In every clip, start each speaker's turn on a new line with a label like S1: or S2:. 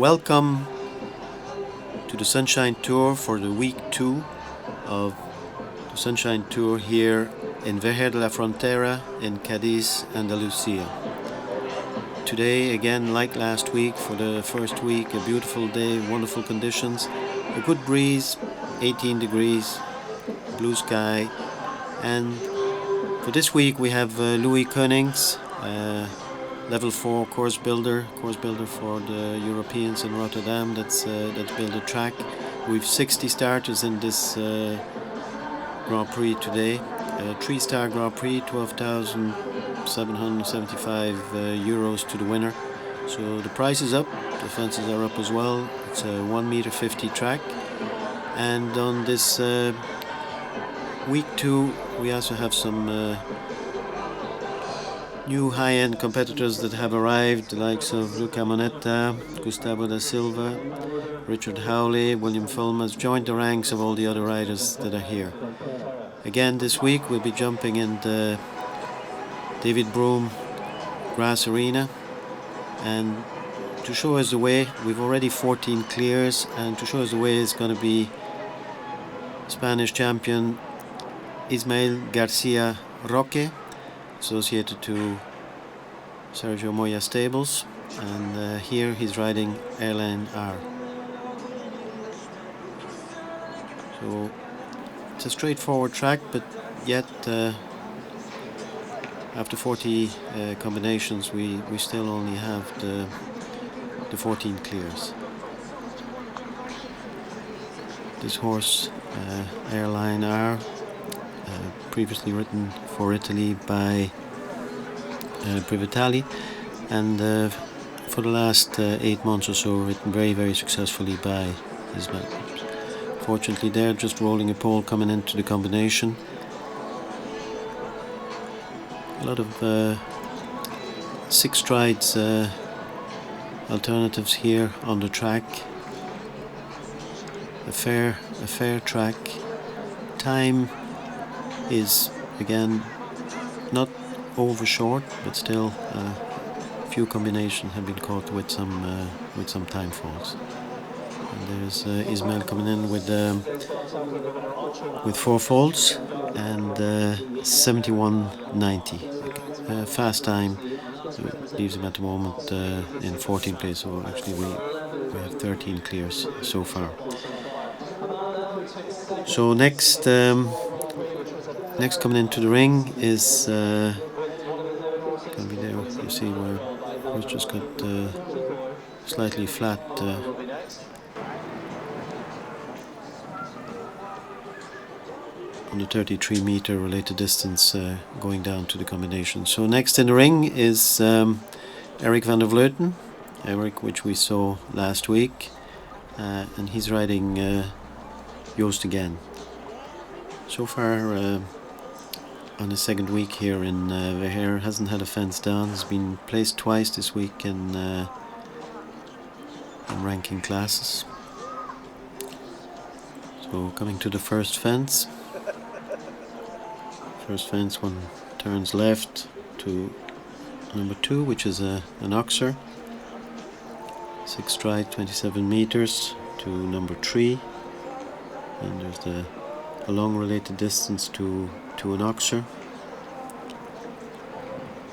S1: Welcome to the Sunshine Tour for the week 2 of the Sunshine Tour here in Vejer de la Frontera in Cádiz, Andalusia. Today, again, like last week, for the first week, a beautiful day, wonderful conditions, a good breeze, 18 degrees, blue sky, and for this week we have Louis Konings, level 4 course builder for the Europeans in Rotterdam. That's built a track. We've 60 starters in this Grand Prix today. 3-star Grand Prix, 12,775 euros to the winner. So the price is up, the fences are up as well. It's a 1.50 m track. And on this week 2 we also have some new high-end competitors that have arrived, the likes of Luca Monetta, Gustavo da Silva, Richard Howley, William Fulmer has joined the ranks of all the other riders that are here. Again, this week we'll be jumping in the David Broom grass arena, and to show us the way, we've already 14 clears, and to show us the way is going to be Spanish champion Ismael Garcia Roque, associated to Sergio Moya Stables, and here he's riding Airline R. So it's a straightforward track, but yet after 40 combinations we still only have the 14 clears. This horse, Airline R, previously written for Italy by Privitali, and for the last 8 months or so written very, very successfully by Ismael. Fortunately, they're just rolling a pole coming into the combination. A lot of 6 strides alternatives here on the track. A fair track. Time is again not over short, but still a few combinations have been caught with some time falls. And there's Ismael coming in with 4 faults and 71.90. Fast time leaves him at the moment in 14th place. So actually we have 13 clears so far. So next coming into the ring is going to be there. You see where it's just got slightly flat on the 33 meter related distance going down to the combination. So next in the ring is Eric van der Vleuten, Eric, which we saw last week, and he's riding Joost again. So far on the second week here in Vejer, hasn't had a fence down. Has been placed twice this week in ranking classes. So coming to the first fence. First fence, one turns left to number 2, which is an Oxer. 6 stride, 27 meters to number 3. And there's a long related distance to an Oxer.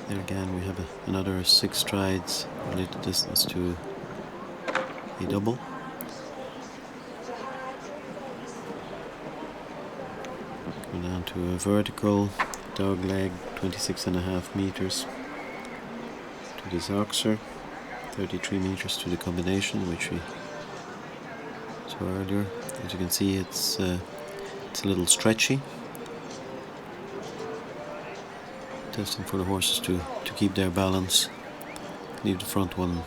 S1: There again we have another 6 strides related distance to a double. Go down to a vertical dog leg, 26.5 meters to this Oxer, 33 meters to the combination, which we saw earlier. As you can see, it's a little stretchy. Testing for the horses to keep their balance. Leave the front one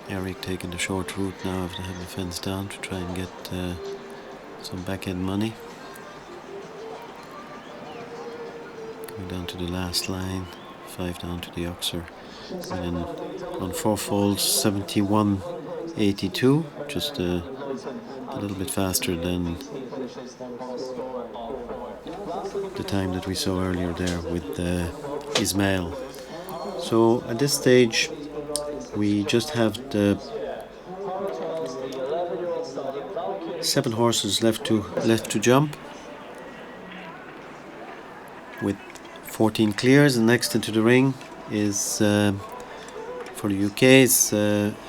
S1: Eric taking the short route now after having the fence down to try and get some back end money. Going down to the last line, 5 down to the Oxer, and then on 4 folds 71.82, just a little bit faster than the time that we saw earlier there with Ismail. So at this stage we just have the 7 horses left to jump, with 14 clears. And next into the ring is for the UK is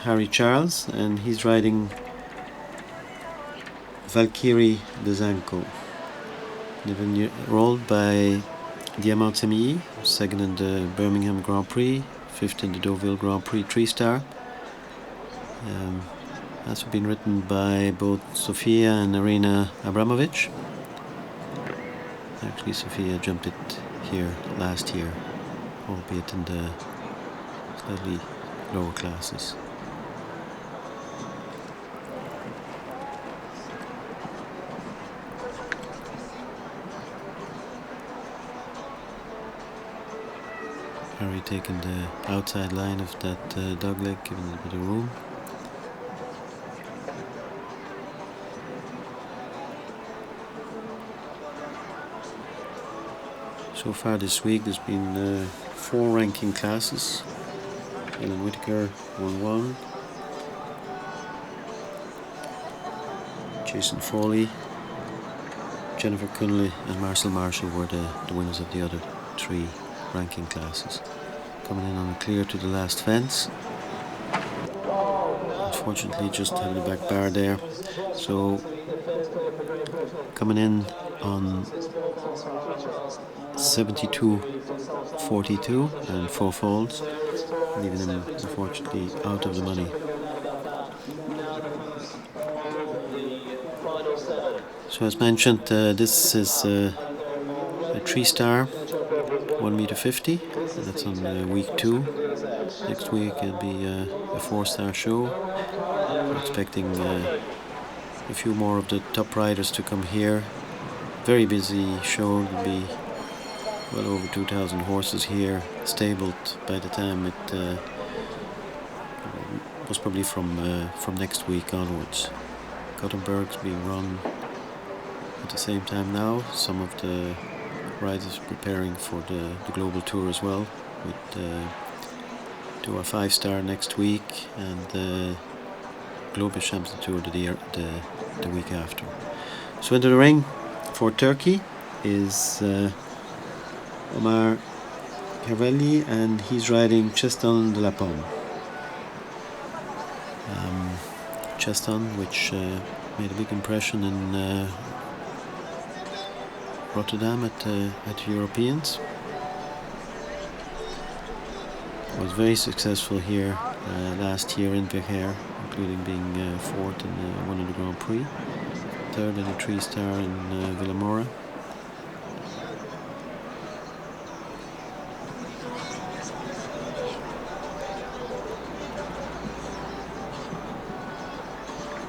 S1: Harry Charles, and he's riding Valkyrie de Zanko. They've been rolled by Diamant Semilly, 2nd in the Birmingham Grand Prix, 5th in the Deauville Grand Prix 3-star. That's been written by both Sofia and Irina Abramovich. Actually, Sofia jumped it here last year, albeit in the slightly lower classes. Harry taking the outside line of that dogleg, giving it a bit of room. So far this week there's been 4 ranking classes. Ellen Whitaker won 1. Jason Foley, Jennifer Connolly and Marcel Marshall were the winners of the other 3 ranking classes. Coming in on a clear to the last fence. Unfortunately just had the back bar there. So coming in on 72.42 and 4 folds, leaving him unfortunately out of the money. So as mentioned, this is a 3-star, 1m50, and that's on week 2. Next week it'll be a 4-star show. We're expecting a few more of the top riders to come here. Very busy show. There'll be well over 2,000 horses here, stabled by the time it was probably from next week onwards. Gothenburg's being run at the same time now. Some of the riders preparing for the global tour as well, with do a 5-star next week and the Global Champion Tour the week after. So into the ring for Turkey is Omar Cavalli, and he's riding Cheston de la Pomme. Cheston, which made a big impression in Rotterdam at Europeans. Was very successful here last year in Veghel, including being 4th in one of the Grand Prix, 3rd in a 3-star in Villamora.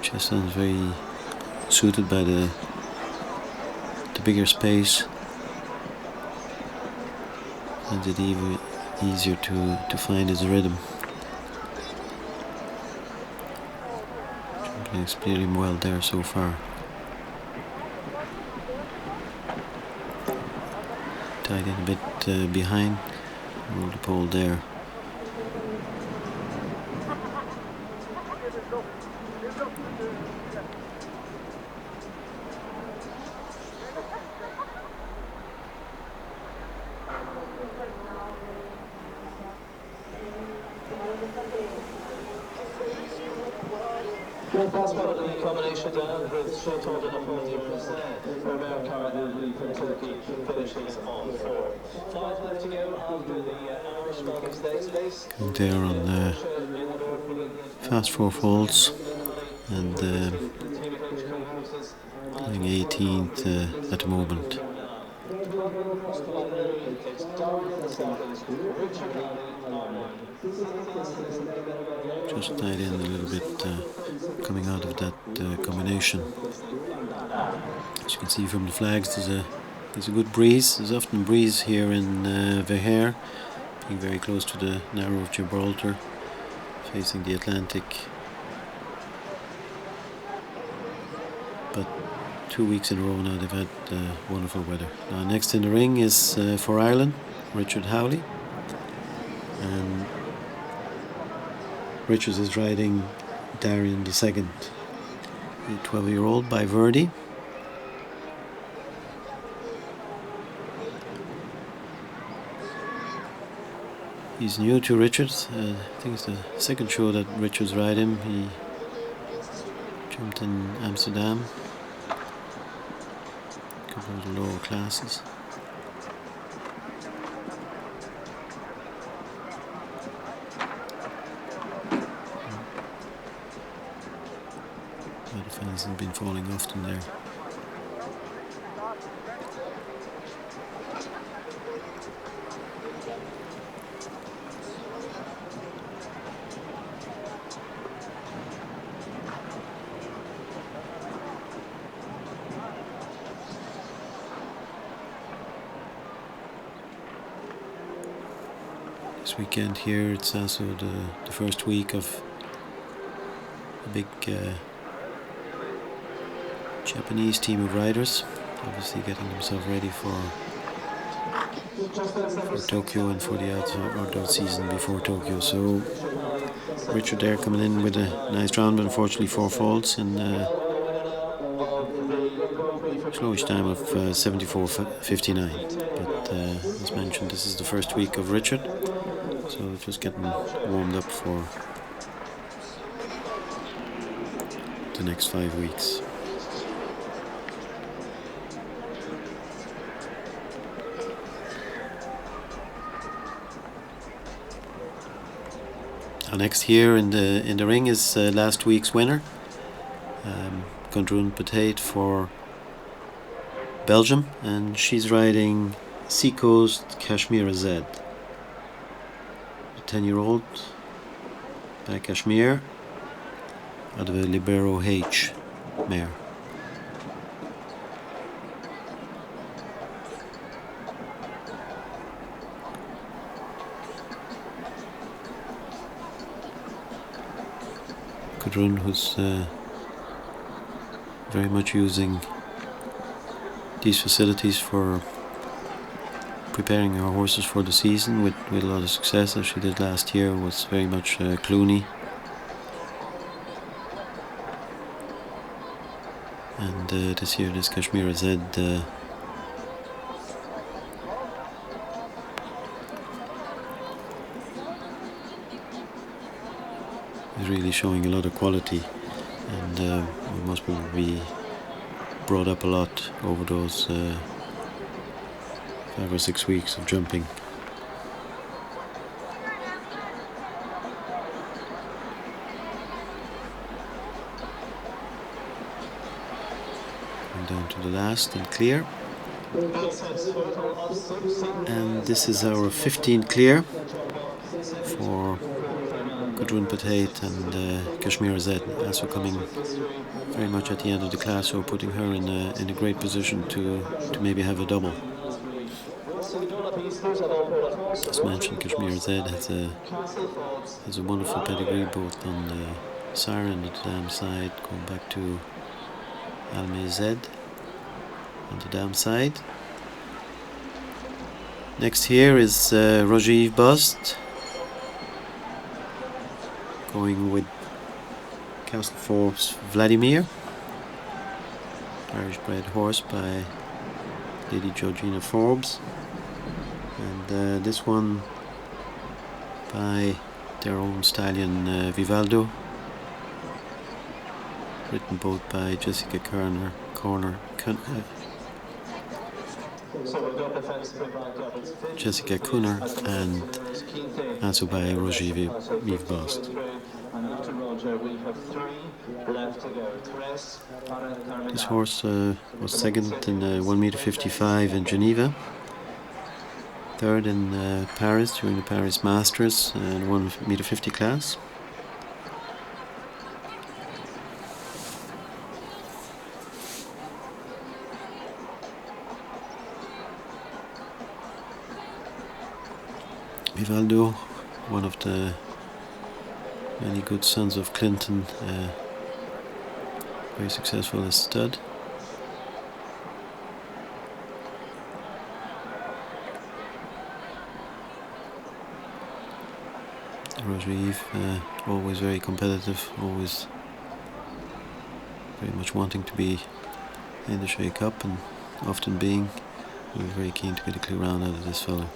S1: Cheston is very suited by the bigger space, and it's even easier to find his rhythm. Jumping extremely well there so far. Tied in a bit behind, roll the pole there.
S2: That's part of the combination with short order number 40%. Romeo Caravagli from Turkey finishes on 4. 5 left to go after the Irish Welcome Stakes.
S1: There on the fast 4 folds and playing 18th at the moment. Just tied in a little bit coming out of that combination. As you can see from the flags, there's a good breeze. There's often breeze here in Veghel, being very close to the Narrow of Gibraltar, facing the Atlantic. But 2 weeks in a row now they've had wonderful weather. Now next in the ring is for Ireland, Richard Howley. And Richards is riding Darian II, the 12-year-old by Verdi. He's new to Richards. I think it's the second show that Richards ride him. He jumped in Amsterdam, a couple of the lower classes. The fans have been falling often there. This weekend here, it's also the first week of a big Japanese team of riders, obviously getting themselves ready for Tokyo and for the outdoor season before Tokyo. So Richard there coming in with a nice round, but unfortunately 4 faults and slowish time of 74.59. But as mentioned, this is the first week of Richard, so just getting warmed up for the next 5 weeks. Next here in the ring is last week's winner, Gudrun Patate for Belgium, and she's riding Seacoast Kashmir Z, a 10-year-old by Kashmir out of a Libero H mare. Gudrun, who's very much using these facilities for preparing her horses for the season with a lot of success, as she did last year, was very much Clooney. And this year, this Kashmir Z is really showing a lot of quality, and must be brought up a lot over those 5 or 6 weeks of jumping. And down to the last and clear. And this is our 15th clear for Gudrun Patate and Kashmir Z, also coming very much at the end of the class, so putting her in a great position to maybe have a double. As mentioned, Kashmir Z has a wonderful pedigree, both on the sire and the dam side, going back to Alme Z on the dam side. Next here is Rajiv Bust, going with Castle Forbes Vladimir, Irish bred horse by Lady Georgina Forbes, and this one by their own stallion Vivaldo, written both by Jessica Jessica Cooner and also by Rajiv Bust. This horse was second in 1m55 in Geneva, third in Paris during the Paris Masters in 1m50 class. Vivaldo, one of the many good sons of Clinton, very successful as stud. Roger Yves, always very competitive, always very much wanting to be in the Shea Cup, and often being. We were very keen to get a clear round out of this fella.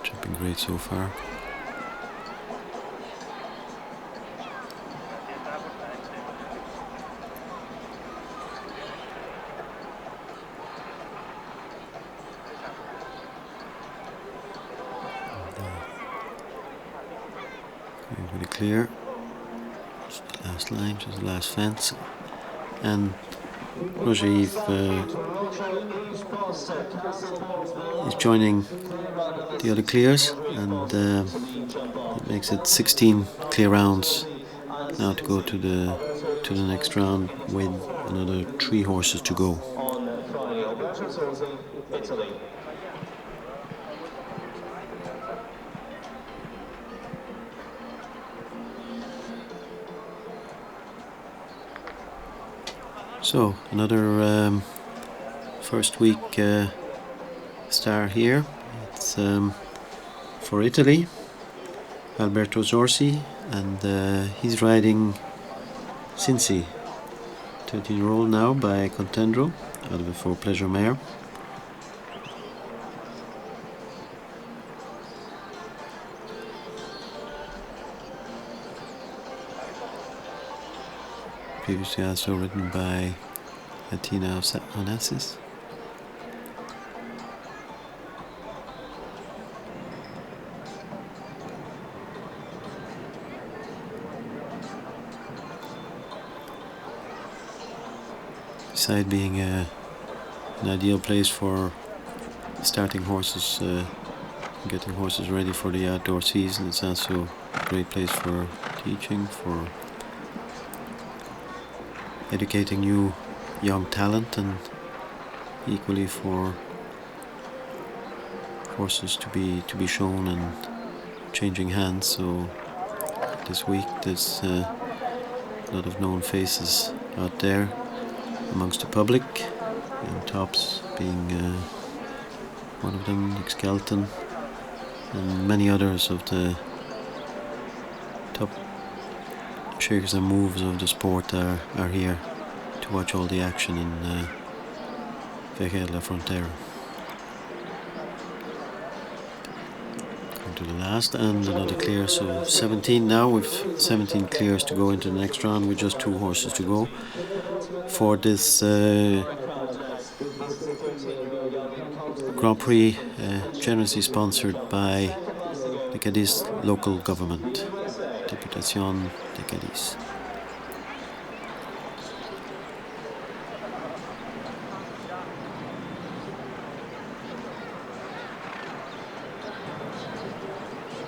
S1: Jumping great so far. Going really clear. Just the last line, just the last fence. And Roger Yves is joining the other clears, and it makes it 16 clear rounds now to go to the next round with another 3 horses to go. So another first week star here. It's for Italy, Alberto Zorzi, and he's riding Cincy, 13-year-old now by Contendro, out of a 4 Pleasure mare. Previously also ridden by Latina Onassis. Beside being an ideal place for starting horses, getting horses ready for the outdoor season, it's also a great place for teaching, for educating new young talent, and equally for horses to be shown and changing hands. So this week there's a lot of known faces out there amongst the public, and Tops being one of them, Nick Skelton, and many others of the top shakers and moves of the sport are here to watch all the action in Vejer de la Frontera. Going to the last and another clear, so 17 now. We've 17 clears to go into the next round with just 2 horses to go for this Grand Prix, generously sponsored by the Cádiz local government, Diputación de Cádiz.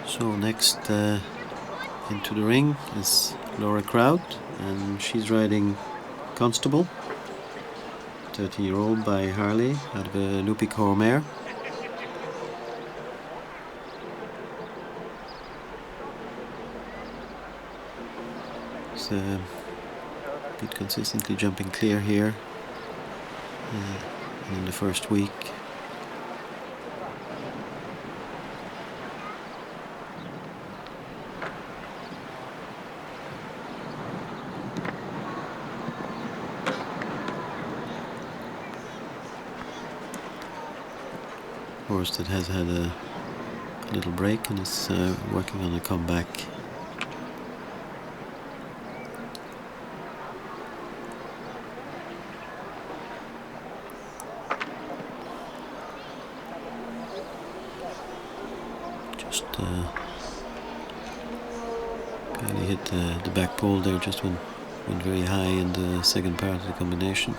S1: So next into the ring is Laura Crowd, and she's riding Constable, 13-year-old by Harley, out of a Nupico mare. It's been consistently jumping clear here in the first week. Horse that has had a little break and is working on a comeback. Just barely hit the back pole there, just went very high in the second part of the combination.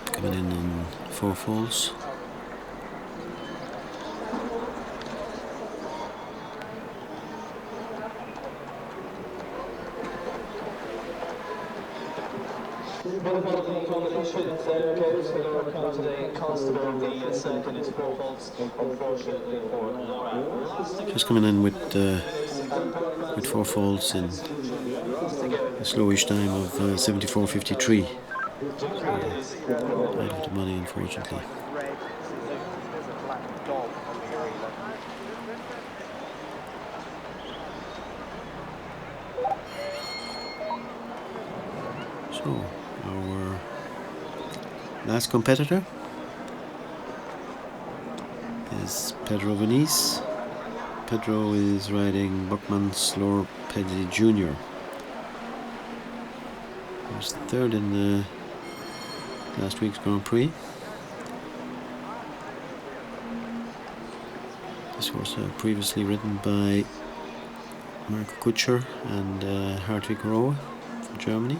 S1: Coming in on 4 falls.
S2: One of the competitions there goes for Laura Conte, Constable. The second is 4 faults, unfortunately for Laura.
S1: Just coming in with 4 faults in a slowish time of 74.53. Out of the money, unfortunately. So, our last competitor is Pedro Venice. Pedro is riding Buckman's Lord Pedzi Jr. He was third in last week's Grand Prix. This was previously ridden by Marco Kutscher and Hartwig Rohe from Germany.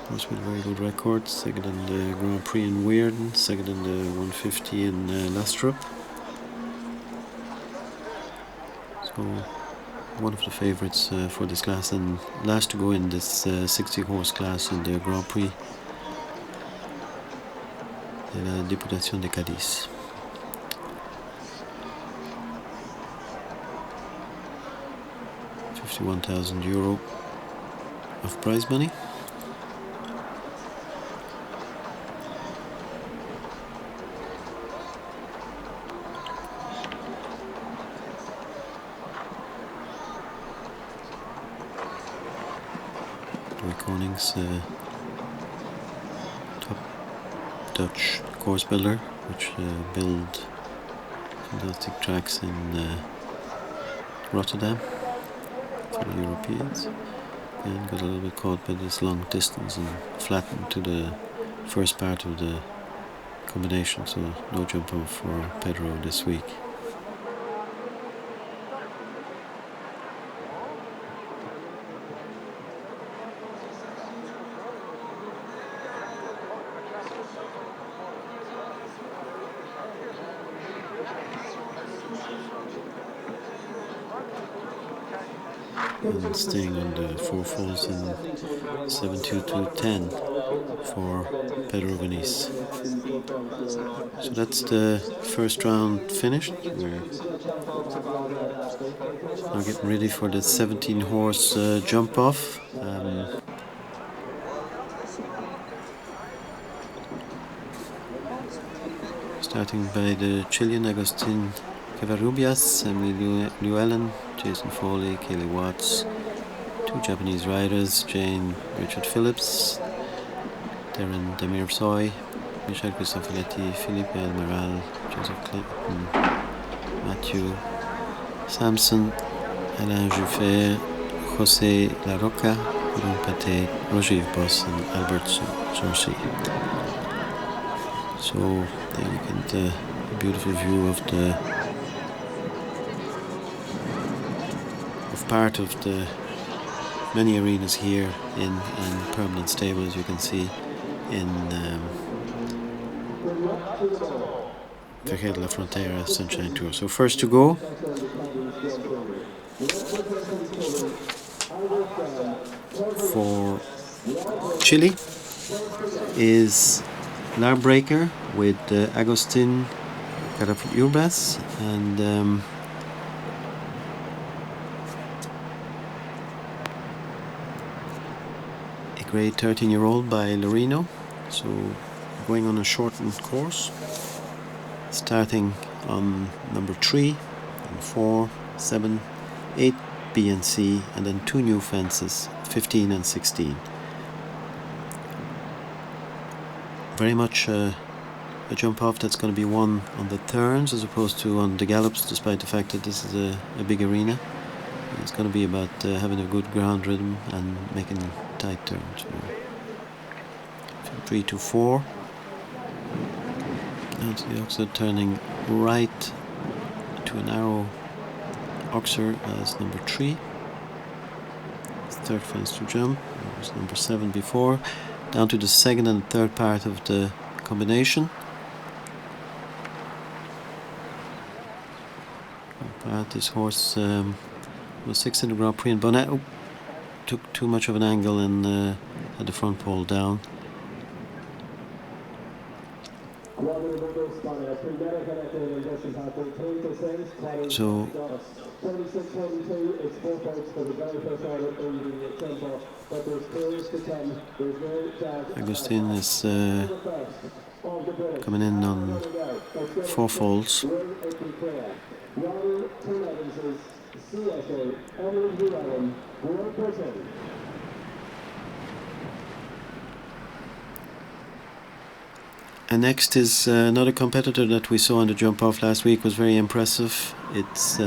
S1: Horse with a very good record, second in the Grand Prix in Weirden, second in the 150 in Lastrup. So one of the favourites for this class, and last to go in this 60 horse class in the Grand Prix de la Diputación de Cádiz. €51,000 of prize money. Koning's top Dutch course builder, which build fantastic tracks in Rotterdam for the Europeans, and got a little bit caught by this long distance and flattened to the first part of the combination, so no jump off for Pedro this week. And staying on the 4 falls in 7.22.10 for Pedro Venice. So that's the first round finished. We're now getting ready for the 17 horse jump off. Starting by the Chilean Agustin Covarrubias, Emily Llewellyn, Jason Foley, Kaylee Watts, 2 Japanese riders, Jane Richard Phillips, Darren Demirsoy, Michel Cristofoletti, Felipe Almaral, Joseph Clinton, Matthew Sampson, Alain Juffert, José La Roca, Ron Paté, Roger Boss, and Albert Sorcy. So there you get a beautiful view of part of the many arenas here in permanent stable, as you can see in Vejer de la Frontera Sunshine Tour. So first to go for Chile is Larbreaker with Agustin Covarrubias, and a grade 13-year-old by Lorino. So going on a shortened course, starting on number 3 and 4, 7, 8 B and C, and then 2 new fences, 15 and 16. Very much a jump off that's going to be won on the turns as opposed to on the gallops, despite the fact that this is a big arena. It's going to be about having a good ground rhythm and making tight turns. From 3 to 4. Now to the Oxer, turning right to a narrow Oxer as number 3. Third fence to jump. It was number 7 before. Down to the second and third part of the combination. This horse was 6th in the Grand Prix in Bonnet. Oh, took too much of an angle and had the front pole down. So Agustin is coming in on 4 faults. And next is another competitor that we saw on the jump off last week, was very impressive. It's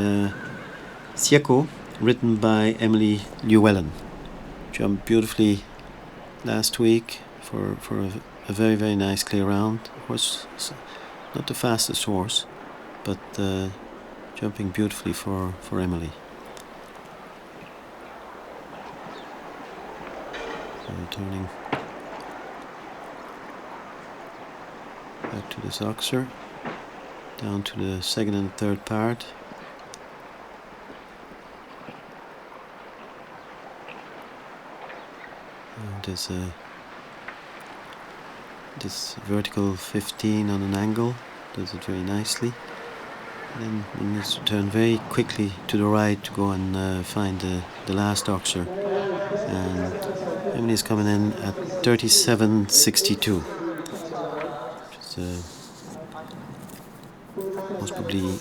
S1: Sieko, ridden by Emily Llewellyn. Jumped beautifully last week for a very, very nice clear round. Horse, not the fastest horse, but jumping beautifully for Emily. So turning back to this Oxer, down to the second and third part. And there's this vertical 15 on an angle, does it very nicely. And then one needs to turn very quickly to the right to go and find the last Oxer. And Emily's coming in at 37.62. Most probably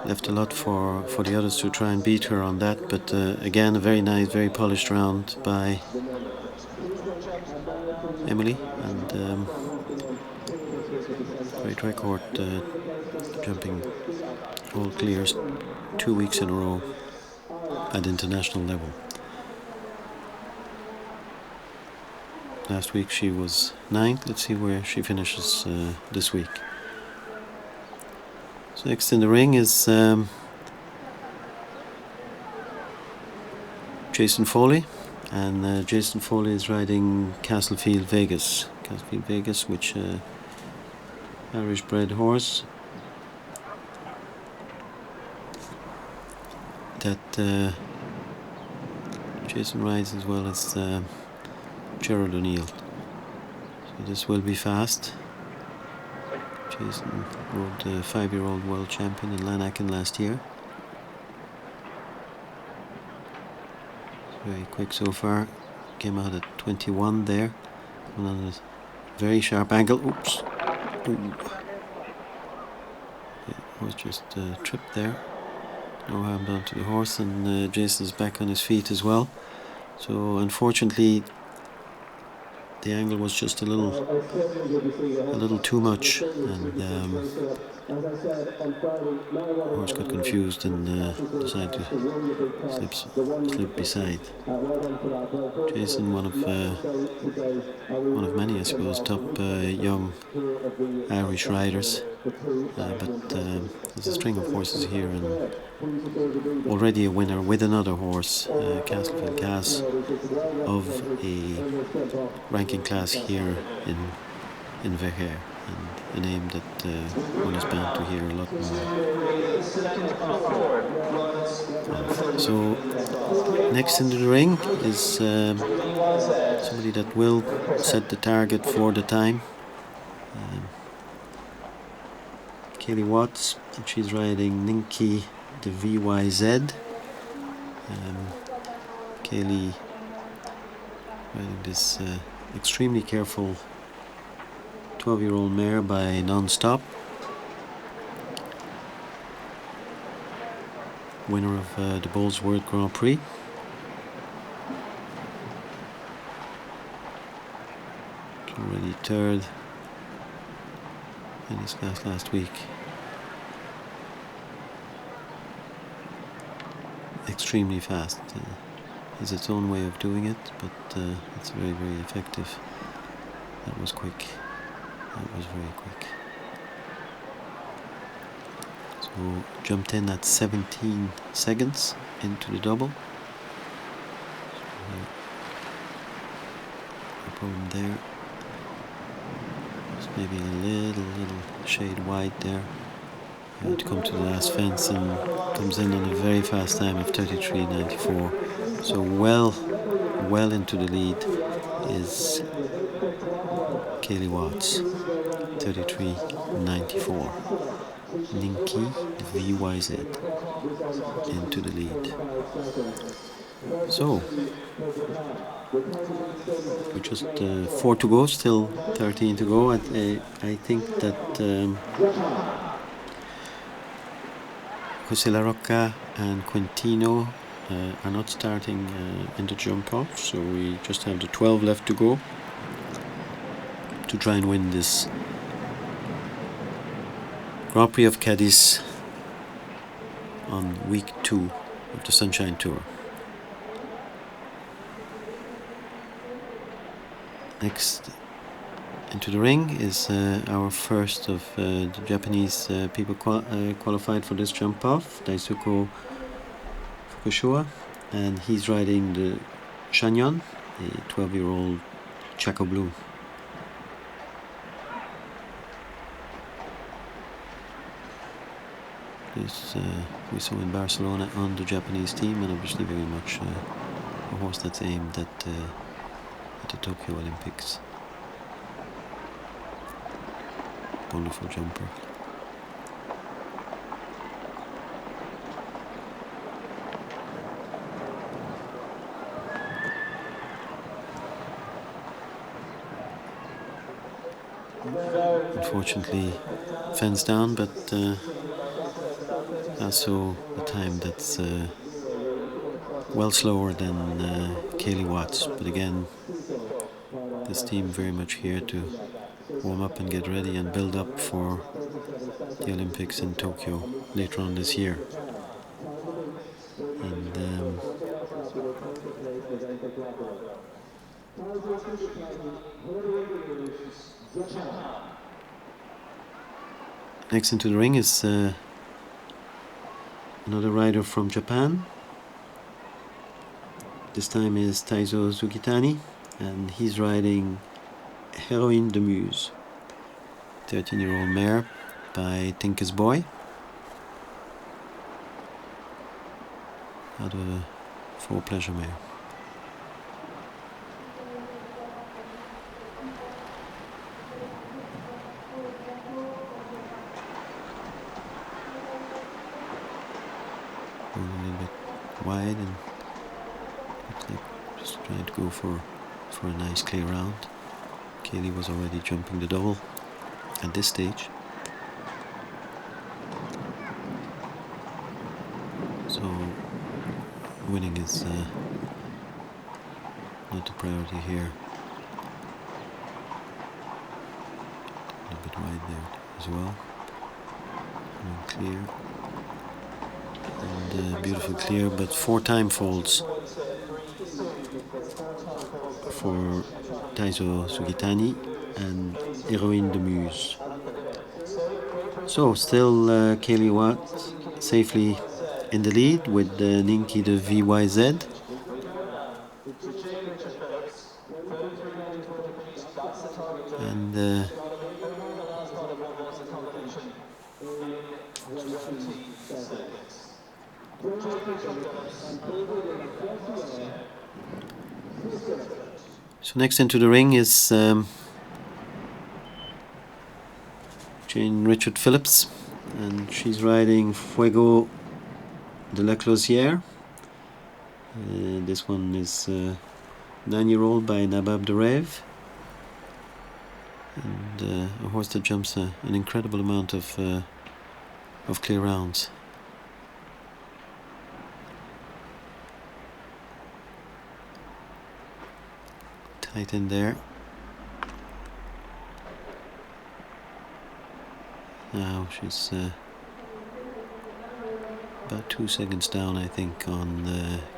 S1: left a lot for the others to try and beat her on that, but again a very nice, very polished round by Emily, and great record jumping all clears 2 weeks in a row at international level. Last week she was 9th. Let's see where she finishes this week. So next in the ring is Jason Foley, and Jason Foley is riding Castlefield Vegas. Castlefield Vegas, which Irish bred horse that Jason rides, as well as Gerard O'Neill. So this will be fast. Jason rode the 5-year-old world champion in Lanarken last year. It's very quick so far. Came out at 21 there. And on a very sharp angle. Oops. Ooh. Yeah, was just tripped there. No harm done to the horse, and Jason's back on his feet as well. So unfortunately, the angle was just a little too much, and the horse got confused and decided to slip beside. Jason, one of many, I suppose, top young Irish riders, but there's a string of horses here, and already a winner with another horse, Castlefield Cass, of a ranking class here in Verheer, and a name that one is bound to hear a lot more of. So next into the ring is somebody that will set the target for the time. Kaylee Watts, and she's riding Ninky the VYZ. Kaylee riding this extremely careful 12-year-old mare by Non-Stop, winner of the Bolesworth Grand Prix. Already third in his class last week. Extremely fast. Has its own way of doing it, but it's very, very effective. That was quick. That was very quick. So jumped in at 17 seconds into the double. So, no problem there. Just maybe a little shade wide there. To come to the last fence, and comes in on a very fast time of 33.94. So well into the lead is Kaylee Watts, 33.94. Ninki VYZ into the lead. So with just 4 to go, still 13 to go. I think that Jose La Rocca and Quintino are not starting in the jump off, so we just have the 12 left to go to try and win this Grand Prix of Cádiz on week 2 of the Sunshine Tour. Next into the ring is our first of the Japanese people qualified for this jump off, Daisuke Fukushima, and he's riding the Shanyon, a 12-year-old Chaco Blue. This we saw in Barcelona on the Japanese team, and obviously very much a horse that's aimed at the Tokyo Olympics. Wonderful jumper. Unfortunately fenced down, but also a time that's well slower than Kaylee Watts. But again, this team very much here to warm up and get ready and build up for the Olympics in Tokyo later on this year. And next into the ring is another rider from Japan. This time is Taizo Sugitani, and he's riding Heroine de Muse, 13-year-old mare by Tinker's Boy, out of a 4 pleasure mare. Going a little bit wide and looks like just trying to go for a nice clear round. Kaylee was already jumping the double at this stage. So winning is not the priority here. A little bit wide there as well. And clear. And beautiful clear, but 4 time faults for Taizo Sugitani and Heroine de Muse. So still Kaylee Watts safely in the lead with Ninki de VYZ. And so next into the ring is Jane Richard Phillips, and she's riding Fuego de la Closière. This one is 9-year-old by Nabab Derev, and a horse that jumps an incredible amount of clear rounds. Tight in there. Now she's about 2 seconds down, I think, on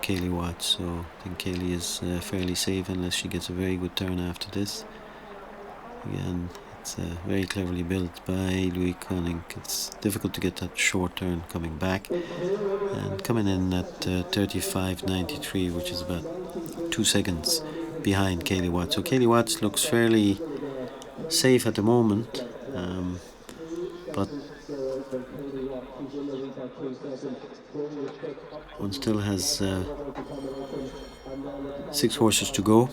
S1: Kaylee Watts. So I think Kaylee is fairly safe unless she gets a very good turn after this. Again, it's very cleverly built by Louis Koning. It's difficult to get that short turn coming back, and coming in at 35.93, which is about 2 seconds behind Kaylee Watts. So Kaylee Watts looks fairly safe at the moment, but one still has 6 horses to go.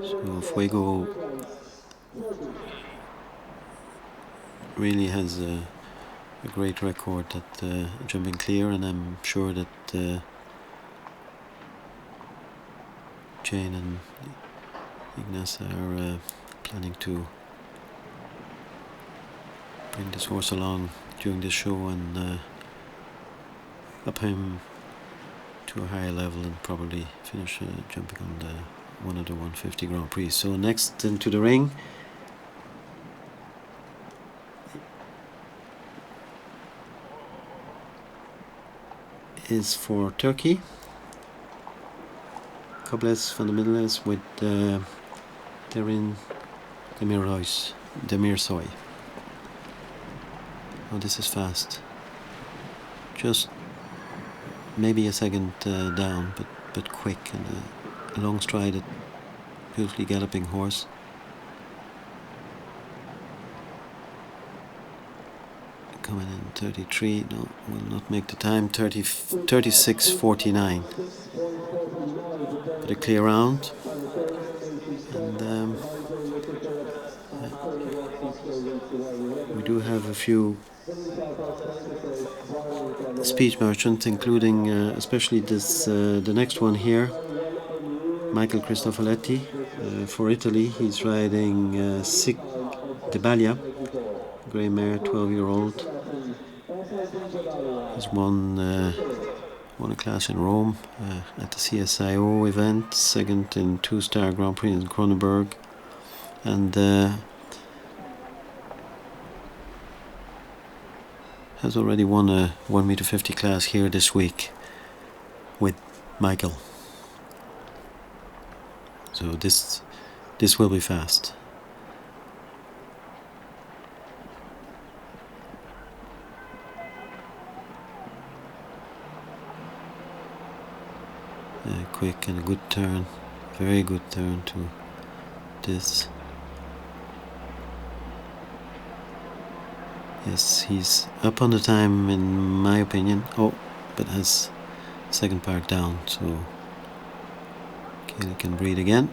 S1: So Fuego really has a great record at jumping clear, and I'm sure that Jane and Ignace are planning to bring this horse along during this show and up him to a higher level and probably finish jumping on one of the 150 Grand Prix. So next into the ring is for Turkey. Kobles van de Middels with Derin Demirsoy. Oh, this is fast. Just maybe a second down, but quick, and a long strided, beautifully galloping horse. Coming in 33, no, will not make the time. 36.49. But a clear round, and we do have a few speech merchants, including especially this the next one here, Michael Cristofoletti for Italy. He's riding Sic de Baglia, grey mare, 12-year-old. He's won a class in Rome at the CSIO event, second in 2-star Grand Prix in Kronenberg, and has already won a 1m50 class here this week with Michael. So this will be fast. Quick and a good turn, very good turn to this. Yes, he's up on the time in my opinion. Oh, but has second part down, so Kelly can breathe again.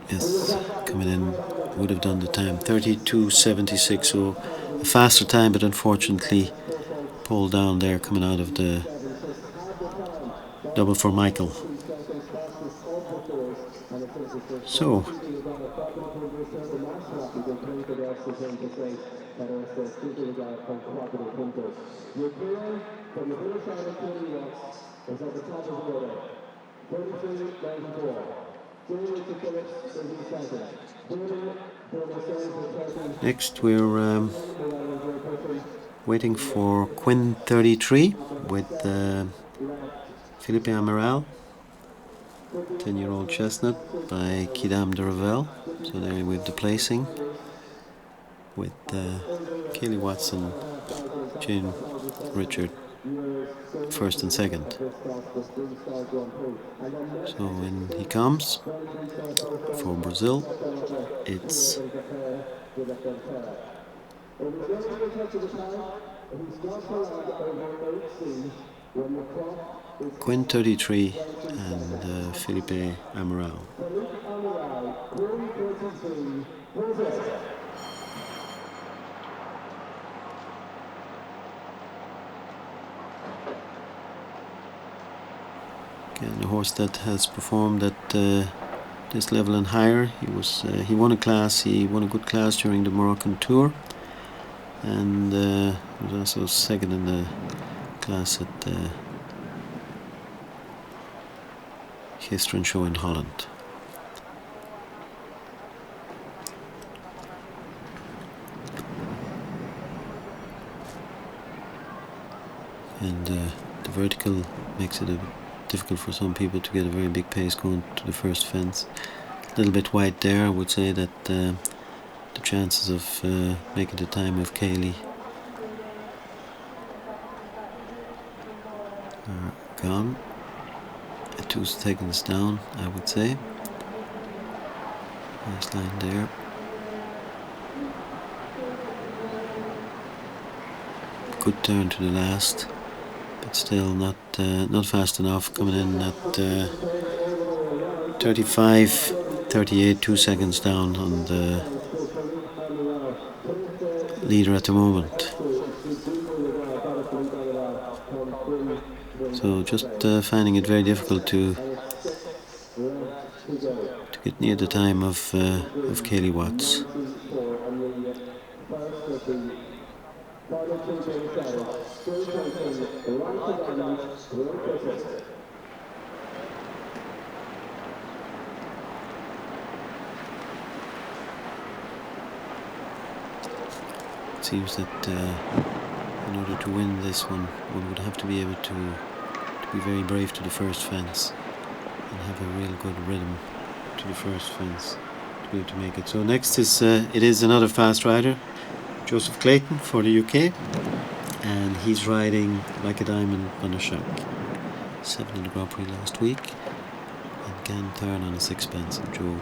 S1: Yes, coming in would have done the time, 32.76, so a faster time, but unfortunately pulled down there coming out of the double for Michael. So next we're waiting for Quinn 33 with Felipe Amaral, 10-year-old chestnut by Kidam de Revel. So there with the placing with Kaylee Watson, Jane Richard first and second. So when he comes for Brazil, it's Quinn 33 and Felipe Amaral. Again, the horse that has performed at this level and higher. He won a class. He won a good class during the Moroccan tour, and was also second in the class at the Gisteren show in Holland. And the vertical makes it difficult for some people to get a very big pace going to the first fence. A little bit wide there. I would say that the chances of making the time of Kaylee are gone. 2 seconds down, I would say. Nice line there. Good turn to the last, but still not fast enough. Coming in at 35.38, 2 seconds down on the leader at the moment. So just finding it very difficult to get near the time of Kaylee Watts. It seems that in order to win this one would have to be able to be very brave to the first fence and have a real good rhythm to the first fence to be able to make it. So next is it is another fast rider, Joseph Clayton for the UK, and he's riding Like a Diamond on a Shank. 7th in the Grand Prix last week, and can turn on a sixpence. And Joe,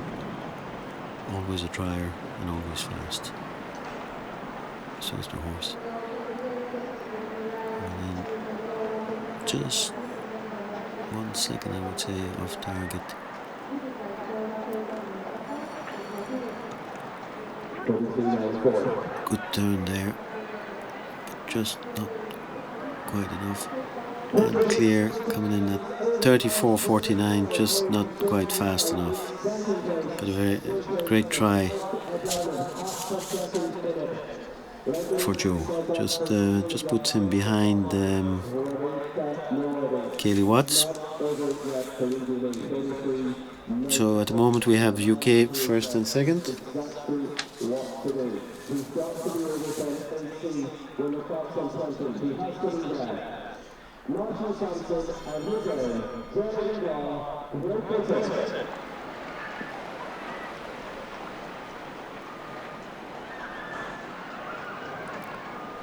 S1: always a trier and always fast. So is the horse. And then just 1 second, I would say, off target. Good turn there, but just not quite enough. And clear, coming in at 34.49, just not quite fast enough. But a very great try for Joe. Just puts him behind Kaylee Watts. So at the moment we have UK first and second.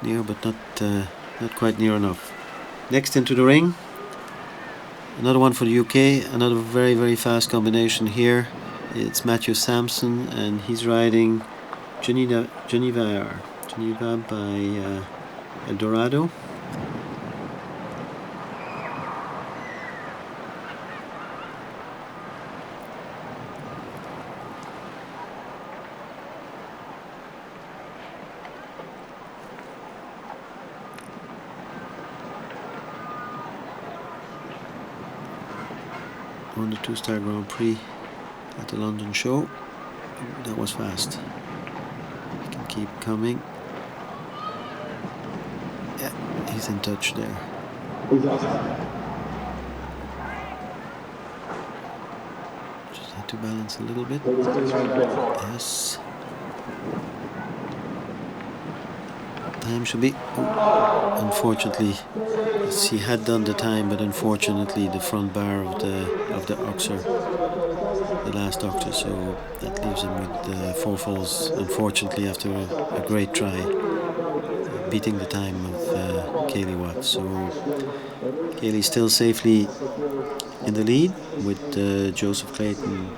S1: Near, but not quite near enough. Next into the ring, another one for the UK, another very, very fast combination here. It's Matthew Sampson, and he's riding Geneva by Eldorado. Won the 2-star Grand Prix at the London show. That was fast. He can keep coming. Yeah, he's in touch there. Just had to balance a little bit. Yes. Time should be. Oh, unfortunately, he had done the time, but unfortunately the front bar of the Oxer, the last Oxer, so that leaves him with 4 falls. Unfortunately, after a great try, beating the time of Kaylee Watts. So Kaylee still safely in the lead with Joseph Clayton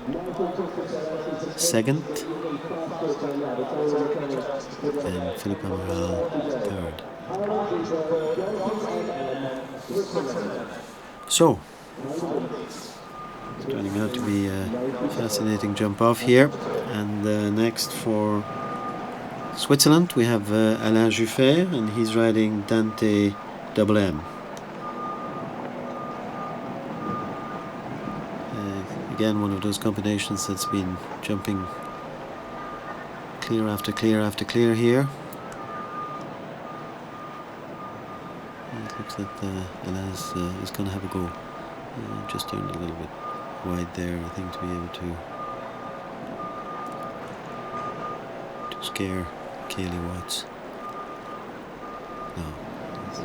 S1: second. And Philippe Amaral third. So, it's turning out to be a fascinating jump off here. And next for Switzerland we have Alain Juffert, and he's riding Dante MM. Again, one of those combinations that's been jumping clear after clear after clear here. And it looks like Alain is going to have a go. Just turned a little bit wide there, I think, to be able to scare Kaylee Watts. No, it's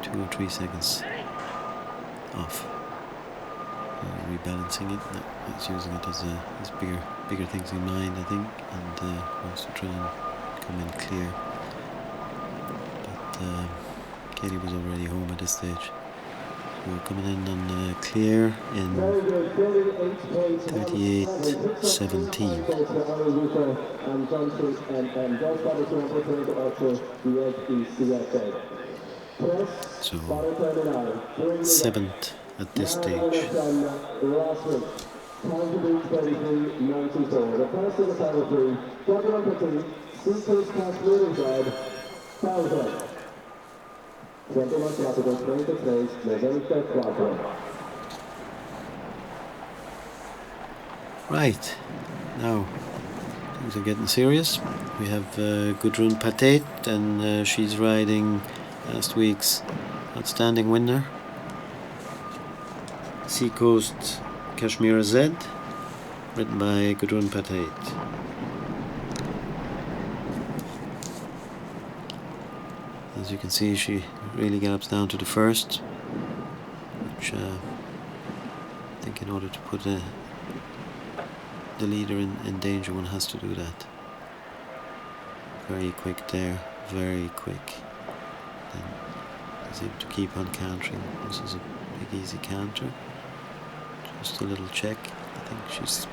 S1: 2 or 3 seconds off. Rebalancing it. No, he's using it as bigger things in mind, I think, and wants to try and come in clear. But Kaylee was already home at this stage. We're coming in on clear in 38.17. So 7th at this stage. Right, now things are getting serious. We have Gudrun Patet, and she's riding last week's outstanding winner, Seacoast Kashmir Z, written by Gudrun Patet. As you can see, she really gallops down to the first, which I think in order to put the leader in danger, one has to do that. Very quick there, very quick. Then is able to keep on countering. This is a big easy counter. Just a little check. I think she's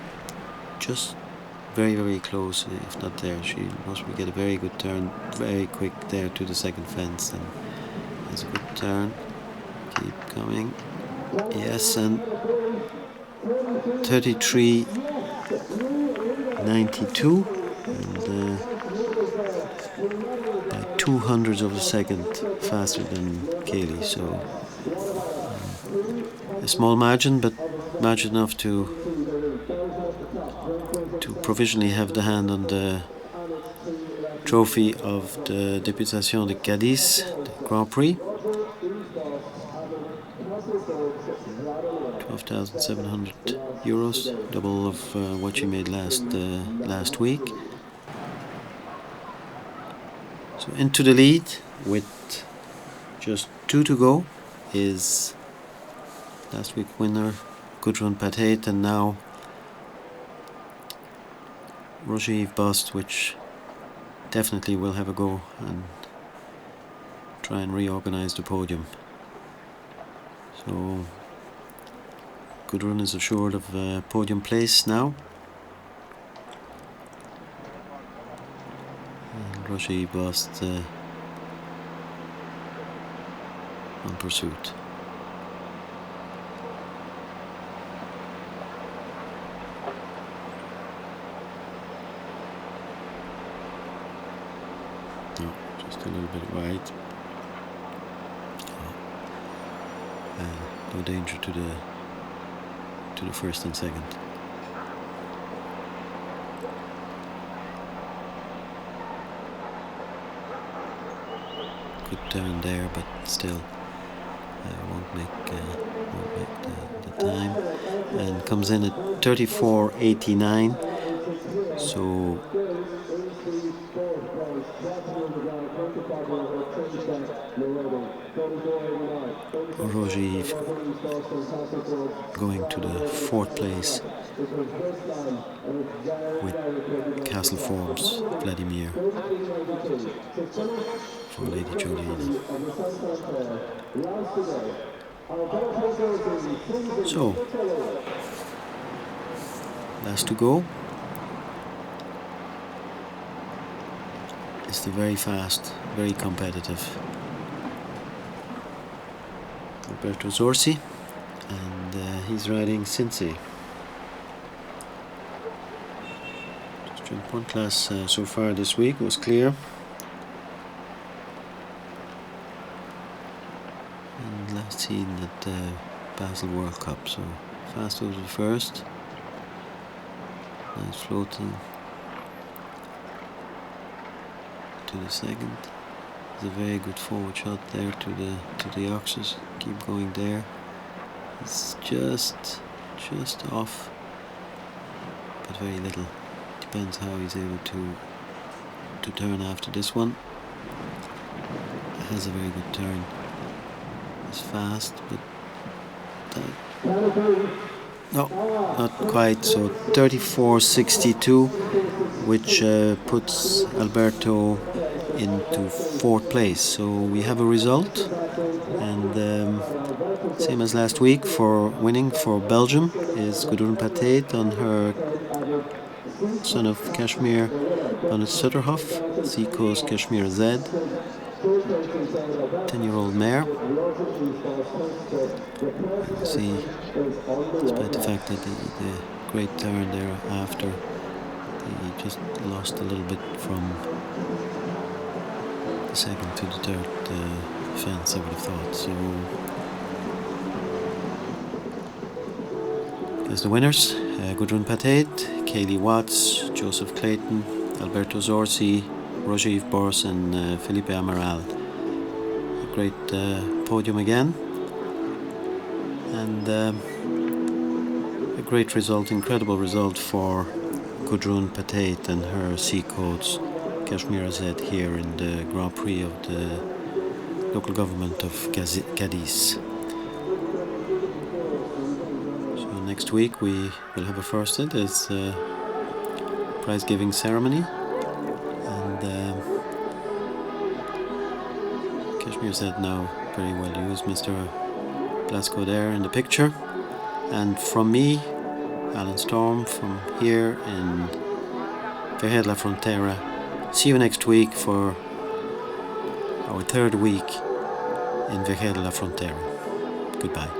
S1: just very close, if not there. She must get a very good turn, very quick there to the second fence, and there's a good turn. Keep coming. Yes, and 33.92, and by 200ths of a second faster than Kaylee. So a small margin, but margin enough to provisionally have the hand on the trophy of the Diputación de Cádiz, the Grand Prix. 12,700 euros, double of what she made last week. So into the lead with just 2 to go is last week winner Gudrun Patet, and now Roger Bust, which definitely will have a go and try and reorganize the podium. So Gudrun is assured of podium place now, and Roger Bust on pursuit. No, just a little bit wide. No danger to the first and second. Good turn there, but still won't make the time, and comes in at 34.89. So Roger going to the 4th place with Castle Forbes Vladimir for Lady Juliana. So last to go is the very fast, very competitive Alberto Zorzi, and he's riding Cincy. Just jumped one class so far this week, was clear. And last seen at the Basel World Cup, so fast over the first. Nice floating to the second. There's a very good forward shot there to the Oxers. Keep going there. It's just off, but very little. Depends how he's able to turn after this one. Has a very good turn. It's fast, but no, not quite. So 34.62, which puts Alberto into 4th place. So we have a result, and same as last week, for winning for Belgium is Gudrun Patate on her son of Kashmir on a Sutterhof, Seacoast Kashmir Z, 10-year-old mare. See, despite the fact that the great turn there after, he just lost a little bit from the second to the third fence, I would have thought. So, as the winners, Gudrun Patate, Kaylee Watts, Joseph Clayton, Alberto Zorzi, Roger Boris and Felipe Amaral. A great podium again, and a great result, incredible result for Gudrun Patate and her Seacoast Kashmir Z here in the Grand Prix of the local government of Cádiz. So next week we will have a first hit as prize giving ceremony, and Kashmir Z now very well used, Mr. Blasco there in the picture, and from me, Alan Storm, from here in Verhed La Frontera. See you next week for our 3rd week in Verhed La Frontera. Goodbye.